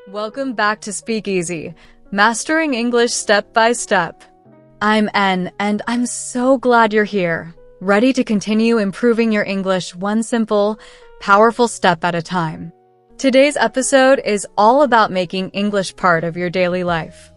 Welcome back to Speakeasy, Mastering English Step by Step. I'm N, and I'm so glad you're here, ready to continue improving your English one simple, powerful step at a time. Today's episode is all about making English part of your daily life.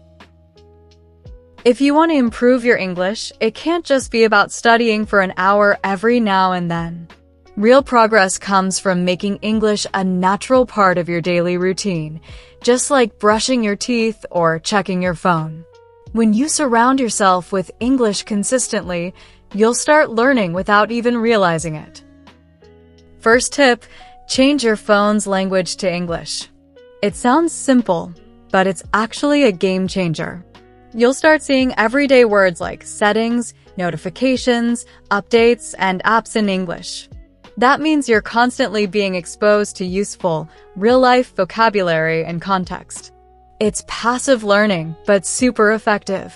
If you want to improve your English, it can't just be about studying for an hour every now and then. Real progress comes from making English a natural part of your daily routine, just like brushing your teeth or checking your phone. When you surround yourself with English consistently, you'll start learning without even realizing it. First tip, change your phone's language to English. It sounds simple, but it's actually a game changer. You'll start seeing everyday words like settings, notifications, updates, and apps in English. That means you're constantly being exposed to useful, real-life vocabulary and context. It's passive learning, but super effective.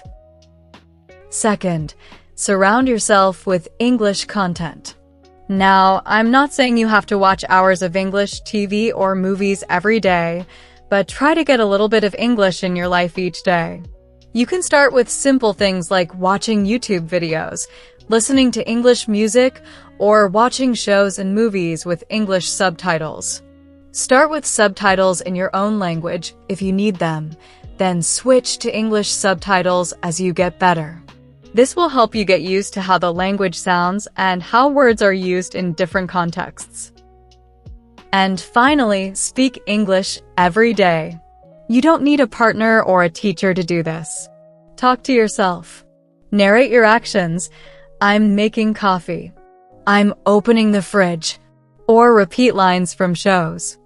Second, surround yourself with English content. Now, I'm not saying you have to watch hours of English TV or movies every day, but try to get a little bit of English in your life each day. You can start with simple things like watching YouTube videos, listening to English music, or watching shows and movies with English subtitles. Start with subtitles in your own language if you need them, then switch to English subtitles as you get better. This will help you get used to how the language sounds and how words are used in different contexts. And finally, speak English every day. You don't need a partner or a teacher to do this. Talk to yourself. Narrate your actions. I'm making coffee. I'm opening the fridge. Or repeat lines from shows.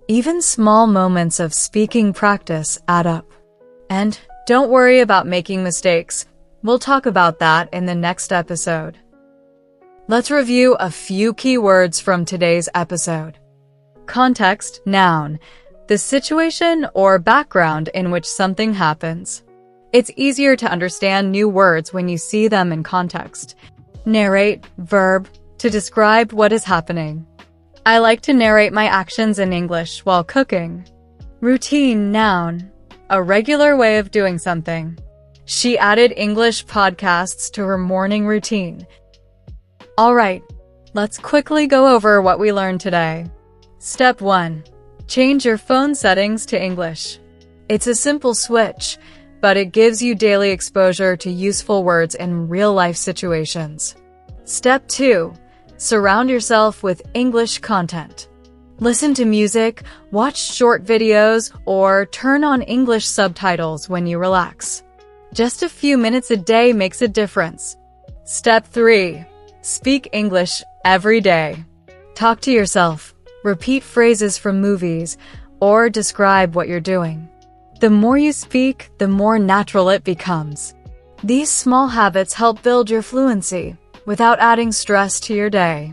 Even small moments of speaking practice add up. And don't worry about making mistakes. We'll talk about that in the next episode. Let's review a few key words from today's episode. Context, noun, the situation or background in which something happens. It's easier to understand new words when you see them in context. Narrate, verb, to describe what is happening. I like to narrate my actions in English while cooking. Routine, noun, a regular way of doing something. She added English podcasts to her morning routine. All right, let's quickly go over what we learned today. Step 1. Change your phone settings to English. It's a simple switch, but it gives you daily exposure to useful words in real-life situations. Step 2. Surround yourself with English content. Listen to music, watch short videos, or turn on English subtitles when you relax. Just a few minutes a day makes a difference. Step 3. Speak English every day. Talk to yourself, repeat phrases from movies, or describe what you're doing. The more you speak, the more natural it becomes. These small habits help build your fluency without adding stress to your day.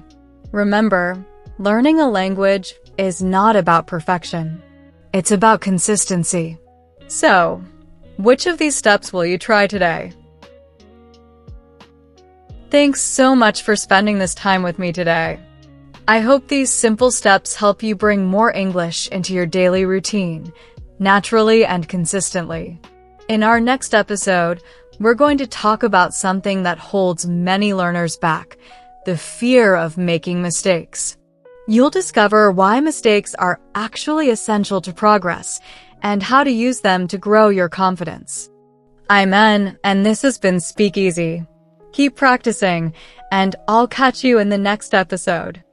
Remember, learning a language is not about perfection. It's about consistency. So, which of these steps will you try today? Thanks so much for spending this time with me today. I hope these simple steps help you bring more English into your daily routine, naturally and consistently. In our next episode, we're going to talk about something that holds many learners back, the fear of making mistakes. You'll discover why mistakes are actually essential to progress and how to use them to grow your confidence. I'm N, and this has been Speakeasy. Keep practicing, and I'll catch you in the next episode.